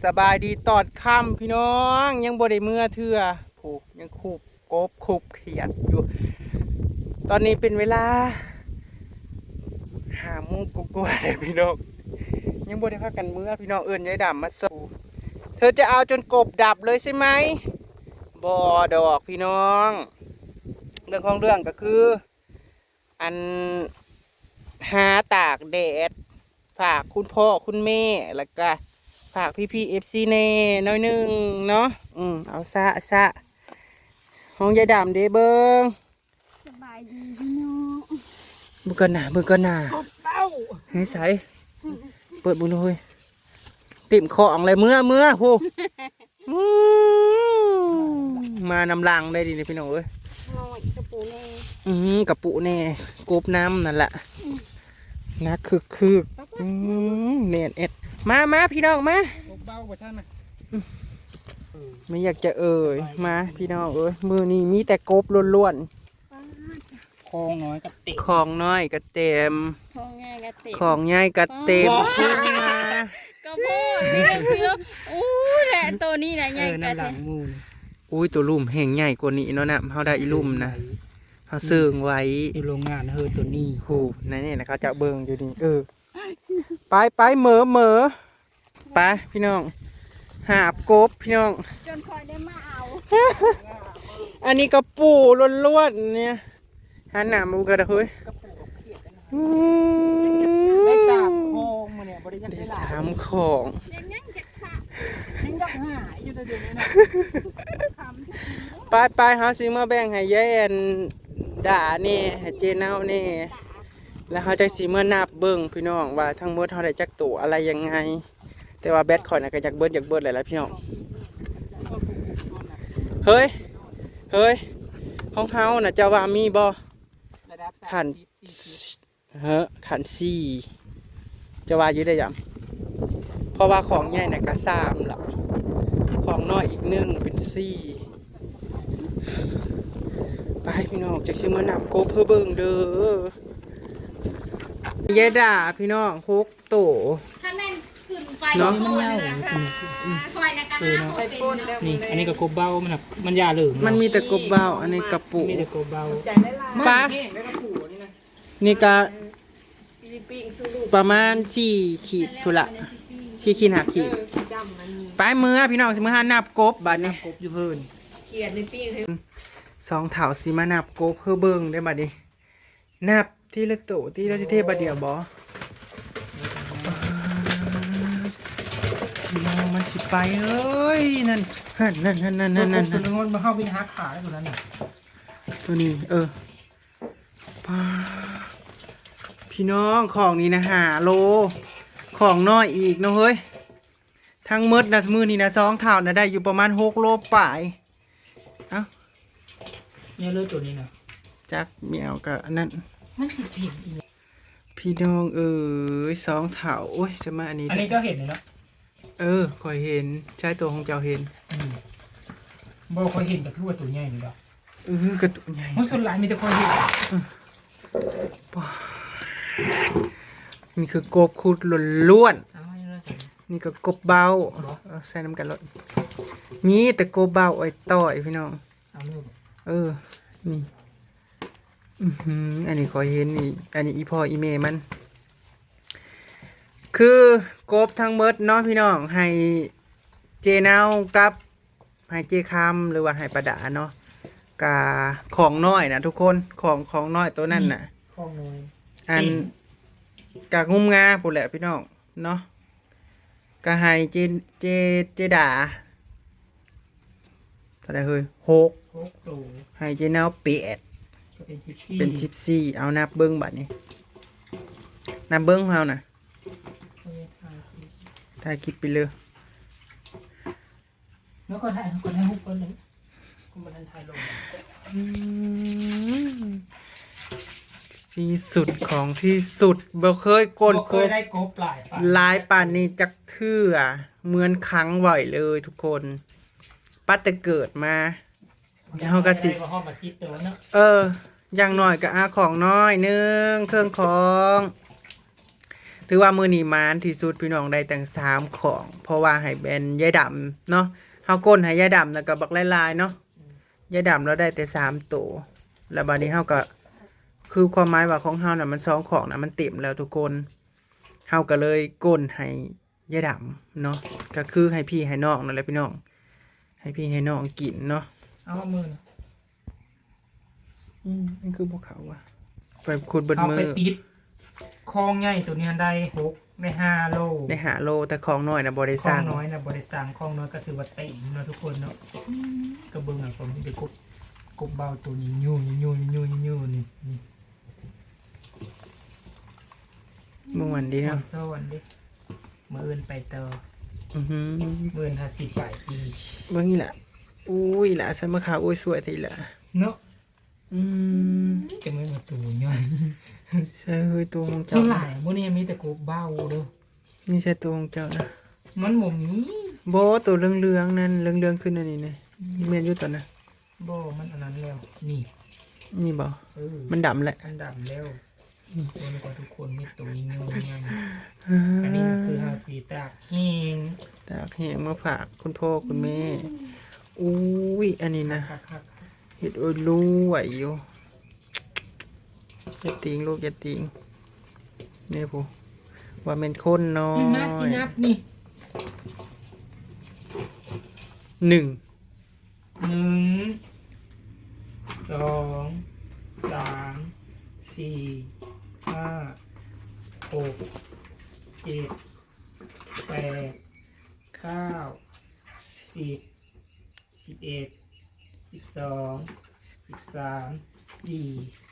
สบายดีตอดค่ำพี่น้องยังบ่ได้เมื่อเทื่อผูกยังคูบกบคูบเขียดอยู่ตอนนี้เป็นเวลา5 โมงกว่าเลยพี่น้องยังบ่ได้พากันเมื่อพี่น้องเอิ้นยายดำมาสู่เธอจะเอาจนกบดับเลยใช่ไหมบ่ดอกพี่น้องเรื่องของเรื่องก็คืออันหาตากแดดฝากคุณพ่อคุณแม่แล้วก็ฝากพี่FC เน่น้อยหนึ่งเนาะเอาซะห้องยายดำเด้เบิ้งสบายดีพี่น้องเบิ่งก่อนหน้าเต้าเฮ้ยใสเปิดบุญเลยติ่มของอะไรเมื่อผู้มานำลังได้ดีเลยพี่น้องเอ้ยน้อยกระปูแน่กระปุแน่กบน้ำนั่นแหละนักคึกเนียนเอ็ดมาพี่น้องมาเบากว่าฉันนะไม่อยากจะมาพี่น้องมือนี้มีแต่กบล้วนคลองน้อยกับเต็มของน้อยก็เต็มของง่ายกระเต็มของใหญ่ก็เต็มขึ้นมาก็พูดนี่คืออู้แหละตัวนี้นะใหญ่กระเต็มอุ้ยตัวลุ่มแห่งใหญ่กว่านี้เนาะนะเขาได้อีลุ่มนะเขาเสื่องไว้อยู่โรงงานตัวนี้หูนั่นนี่นะเขาจะเบิ่งอยู่นี่ไปเหม่อไปพี่น้องหาบกบพี่น้องจนคอยได้มาเอาอันนี้กระปูล้วนๆเนี่ยหันหน้ามาดูกันเฮ้ยได้3 คลองมาเนี่ยบริการได้3 ของไปเฮาสิมาแบ่งให้ยายแอนด่านี่ให้เจเน่านี่แล้วเขาจะสิมานับเบิ่งพี่น้องว่าทั้งหมดเฮาได้จักตัวอะไรยังไงแต่ว่าแบตข่อยน่ะก็อยากเบิดหลายๆพี่น้องเฮ้ยของเฮาน่ะจะว่ามีบ่ขันขัน4จะว่าอยู่ได้ยังเพราะว่าของใหญ่น่ะก็3ล่ะของน้อยอีก1เป็น4ไปพี่น้องจักสิมานับกบเพื่อเบิ่งเด้อยายด่าพี่น้อง6 ตัวถ้าแม่นขึ้นไปเนาะคอยนะคะนี่อันนี้ก็กบเบามันยาเหลืองมันมีแต่กบเบาอันนี้กระปุกมีแต่กบเบาปะนี่ก็ประมาณ4 ขีดทุละ4 ขีด5 ขีดไปมือพี่น้องสิมือหานับกบบัดนี้กบอยู่เพิ่นเขียนในปิ้งให้2 เถาสิมานับกบเพื่อเบิ่งได้บัดนี้นับที่ละโตที่ละสิเทบัดเดียวบ่น้องมันสิไปเอ้ยนั่นตัวนึงมันเข้าไปหาขาตัวนั้นน่ะตัวนี้พี่น้องของนี่นะ5 โลของน้อยอีกเนาะเฮ้ยทั้งหมดนะมือนี่นะ2 เท่านะได้อยู่ประมาณ6 โลป่ายเนี่ยเลือดตัวนี้นะจักเมียวกับนั่นมันสิเห็นอีกพี่น้อง2 เท่าโอ้ยจะมาอันนี้เจ้าเห็นเลยเนาะคอยเห็นใช้ตัวของเจ้าเห็นบ่คอยเห็นแต่ทั่วตัวใหญ่นี่ดอกกระตุกใหญ่มันส่วนหลายมีแต่คอยเห็นนี่คือกบขุดล้วนนี่ก็กบเบาใส่น้ำกันรถมีแต่กบเบาอ้อยต่อยพี่น้องนี่อันนี้ขอเห็นนี่อันนี้อีพ่ออีเมมันคือกบทั้งหมดเนาะพี่น้องให้เจเนากับให้เจคำหรือว่าให้ประดาเนาะกาของน้อยนะทุกคนของน้อยตัวนั่นน่ะของน้อยอันกางุ้มงาพูดแหละพี่น้องเนาะกาให้เจด่าเท่าไรเฮ้ย6 ตัวให้เจเนาเป็น14เอานับเบิ้งบัดนี้นับเบิ้งเฮาน่ะถ่ายคลิปไปเลยแล้วก็ถ่ายฮุบเลยคุณมาถ่ายลงที่สุดของที่สุดบ่เคยกดกบได้กบลายป่านนี้จักเทื่อเหมือนครั้งบ่อยเลยทุกคนปัดแต่เกิดมาเฮาก็สิอย่างน้อยก็ของน้อยนึงเครื่องของ ถือว่ามือนีมานที่สุดพี่น้องได้แต่ง3ของเพราะว่าให้แบนยายดำเนาะเฮาก้นให้ยายดำแล้วก็บักลายๆเนาะยายดำเราได้แต่3ตัวแล้วบัดนี้เฮาก็คือความหมายว่าของเฮาน่ะมัน2ของน่ะมันเต็มแล้วทุกคนเฮาก็เลยก้นให้ยายดำเนาะก็คือให้พี่ให้น้องนั่นแหละพี่น้องให้พี่ให้น้องกินเนาะ เอามือนะ นี่คือพวกเขาอะไปขุดเบิด เอา มื ไป อ ติดคลองใหญ่ตัวนี้ได้6ได้5 โล ได้หาโลแต่ของน้อยนะบริ คล ส อ ร้าง ง น้อยนะบริษัทคลองน้อยก็ถือว่าเต็มเนาะทุกคนเนาะก็เบิ่งอ่ะผมจะกบเบาตัวนี้ยูนี่ เมื่อวันดี มั เนาะ นซ่อนดิมืออื่นไปเตอ อือหือ มืออื่น50ใบอีก เมื่อนี้แหละอุ้ยละสมะขาวอุ้ยสวยทีละ เนาะ อืม จะไม่มาตัวย่อย ใช่เฮ้ยตัวของ ส่ เจ้า วนหลายพวกนี้มีแต่กบเบาเด้อ นี่ใช่ตัวของเจ้านะ มันหม่มี โบตัวเรืองๆนั่นเรืองๆขึ้นอันนี้เนี่ยเมียนอยู่ตัวนะ บ่มันอันนั้นแล้วนี่ นี่บ่ มั มันดำแหละ อันดำแล้วคนกว่าทุกคนมีตัวยิ่งๆ อ่า อันนี้คือหาสีตากแห้ง ตากแห้งมาฝากคุณพ่อคุณแม่อุ้ยอันนี้นะ คัก เห็ดโอ้ยรู้ไหวอยู่จะติงลูกจะติงนี่ผู้ว่าเป็นคนน้อ ๆนี่มาสิ ย นับนี่ 1 1 2 3 4 5 6 7 8 9 10 11 12 13 14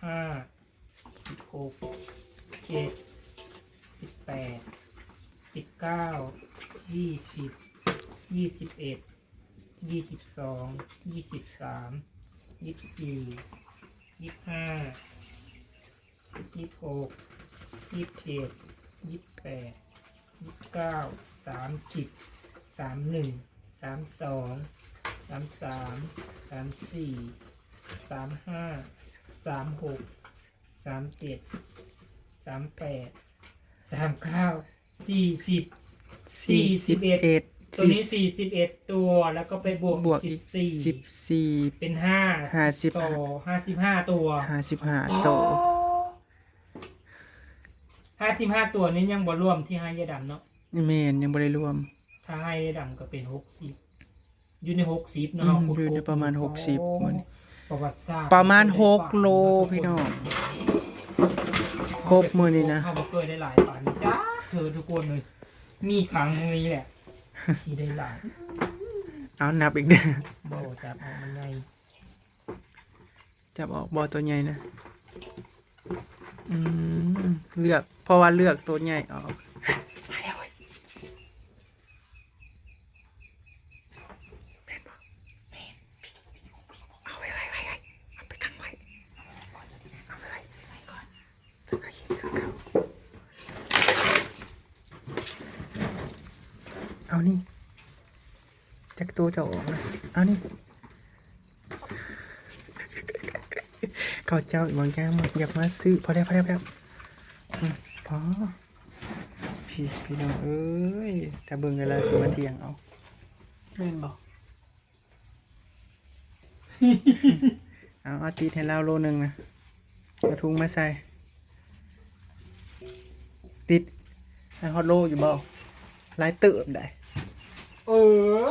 15 16 17 18 19 20 21 22 23 24 25 26 27 28 29 30 31 32 33 34 35 36 37 38 39 40 41 ตัวนี้41ตัวแล้วก็ไปบวก บวกอีก 14เป็น55ตัว 55ตัว 55ตัวนี้ยังบ่รวมที่ให้ยายดำเนาะ แม่นยังบ่ได้รวม ถ้าให้ยายดำก็เป็น60อยู่ใน60เนาะ อยู่ในประมาณ60มัน ประวัติศาสตร์ ประมาณ6โลพี่น้องครบมื้อนี้นะ เฮาบ่เคยได้หลายป่านนี้จ้าเธอทุกคนเลยมีครั้งนี้แหละที่ได้หลาย เอานับอีกเด้อ บ่จับออกมันไง จับออกบ่ตัวใหญ่นะเลือกเพราะว่าเลือกตัวใหญ่ออกเอาไว้เอาไปตั้งไว้เอาไว้ก่อนจะขยิบคือเขาเอานี่จักตัวจะออกนะเอานี่เขาเจ้าอีกบางแก้มอยากมาซื้อพอแล้วพอพี่น้องเอ้ยถ้าเบิ่งเวลาสิมาเที่ยงเอาเล่นบอก เอาตีให้เราโลนึงนะกระทุงมาใส่ติดให้ฮอตโลอยู่บ่หลายเติบได้ เออ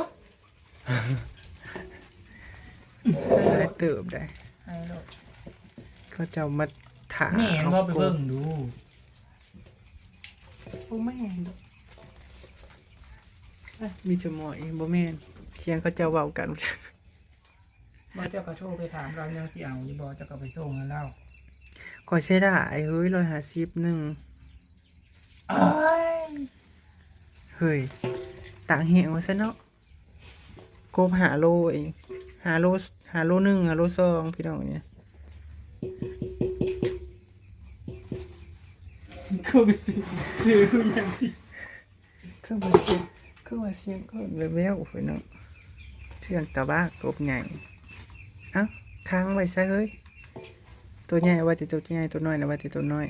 หลายเติบได้ ให้โลด เขาเจ้ามาถาม แม่นว่าไปเบิ่งดู โอ้แม่นมีจมอยบ่แม่นเชียงเขาเจ้าเว้ากัน ว่าเจ้ากระโทรไปถามเรายังสิเอาอยู่บ่เจ้าก็ไปส่งให้เรา ก่อยเสียดายเฮ้ย150นึง เอ้ย เฮ้ยต่างเหวซะเนาะโกบหาโลเองหาโล1หาโล2พี่น้องเนี่ย ก็ไปซื้ออย่างสิ เครื่องเสียงก็เร็วๆไปเนาะเชื่องตะบ้ากบใหญ่เอ้าค้างไว้ซะเฮ้ย ตัวใหญ่ว่าจะตัวใหญ่ตัวน้อยนะว่าจะตัวน้อย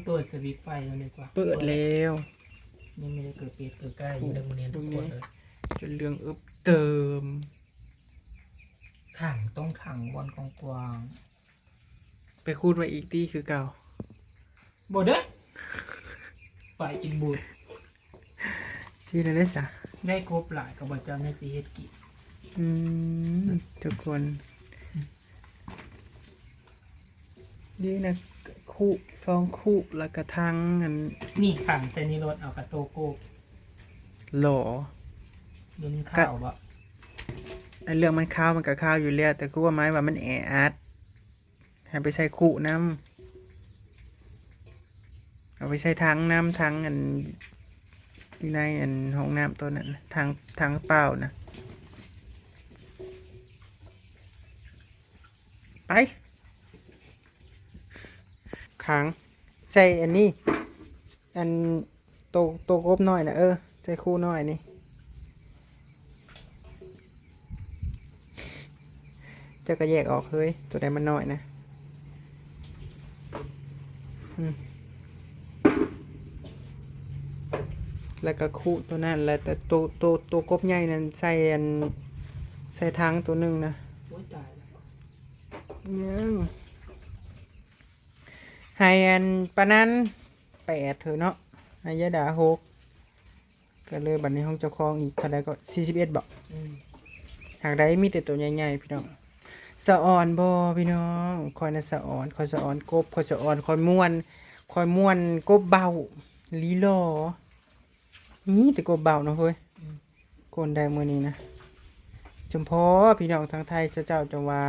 เปิดสวิตช์ไฟแล้วดีกว่า เปิดแล้ว นี่ไม่ได้เกิดเปียกเกิดใกล้อยู่ในโรงเรียนทุกคนเลย จนเรื่องอึบเติม ถังต้องถังบอลกว้าง ไปคูดมาอีกที่คือเก่า ๆบ่เด้อไปกินบูด ซีนั่นได้สะ ได้ครบหลายกับบ่จำในสีเฮ็ดกิน ทุกคนนี่นะคู่ฟองคู่แล้วก็ทั้งอัน นี่ถังใส่ในรถเอากระโตโก้ หล่อ ดุนข้าวบ่ ไอเรื่องมันข้าวมันก็ข้าวอยู่แล้วแต่กูว่าไม้ว่ามันแออัดให้ไปใส่คู่น้ำเอาไปใส่ทั้งน้ำทั้งอันที่ในอันห้องน้ำตัวนั้นน่ะทั้งเปล่านะไปขังใส่อันนี้อันโตกบหน่อยนะใส่คู่หน่อยนี่เจ้าก็แยกออกเฮ้ยตัวใดมันน้อยนะแล้วก็คู่ตัวนั้นแล้วแต่ตัวกบใหญ่นั้นใส่อันใส่ทั้งตัวหนึ่งนะ โอ้ยตายแล้ว ยังให้อันปะนั้น8เถอะเนาะให้ยะดา6ก็เลยบัดนี้ห้องเจ้าของอีกเท่าใดก็41บ่ หากใดมีแต่ตัวใหญ่ๆพี่น้องสะอ่อนบ่พี่น้องคอยน่ะสะอ่อนคอยสะอ่อนกบคอยสะอ่อนคอยม่วนกบเบาลีลอนี่แต่กบเบาเนาะเฮ้ยคนได้มื้อนี้นะจมพอพี่น้องทางไทยเจ้าจะว่า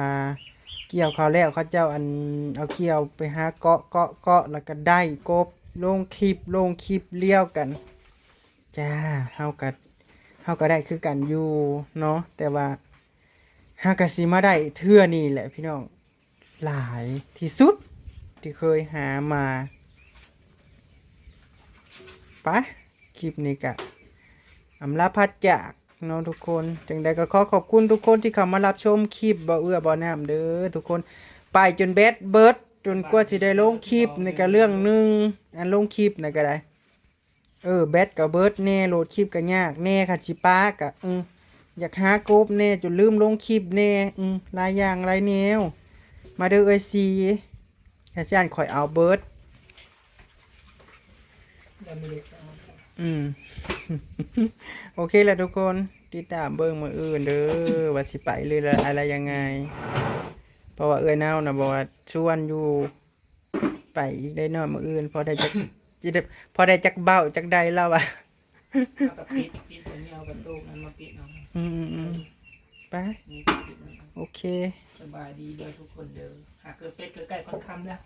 เกี่ยวเขาแล้วเขาเจ้าอันเอาเกี่ยวไปหาเกาะแล้วก็ได้กบลงคลิปเลี้ยวกันจ้าเฮาก็ได้คือกันอยู่เนาะแต่ว่าฮากาซิมาได้เทื่อนี่แหละพี่น้องหลายที่สุดที่เคยหามาไปคลิปนี้กะอำลาพัดจากเนาะทุกคนจังใดก็ขอบคุณทุกคนที่เข้ามารับชมคลิปบ่เอื้อบ่น้ำเด้อทุกคนไปจนแบดเบิดจนกว่าสิได้ลงคลิปในก็เรื่องหนึงอันลงคลิปในก็ได้แบตกับเบิร์ดแน่โหลดคลิปก็ยากแน่ค่ะชิป้ากะอยากหากบแน่จนลืมลงคลิปแน่หลายอย่างหลายแนวมาเด้อซีอาจารย์ข่อยเอาเบิร์ด แล้วมีเลส โอเคแหละทุกคนติดตามเบิ่งมื้ออื่นเด้อว่าสิไปเลยละอะไรยังไงเพราะว่าเน่านะบอกว่าชวนอยู่ไปอีกได้น้อยมื้ออื่นพอได้จักเบ้าจักใดแล้วอ่ะ เอากับปิดตัวนี้เอากระโตกนั้นมาปิดเอา ไป นี่ปิดมันเอา โอเค สบายดีเด้อทุกคนเด้อหากเกิดเป็ดเกิดไก่ค่อนคำแล้ว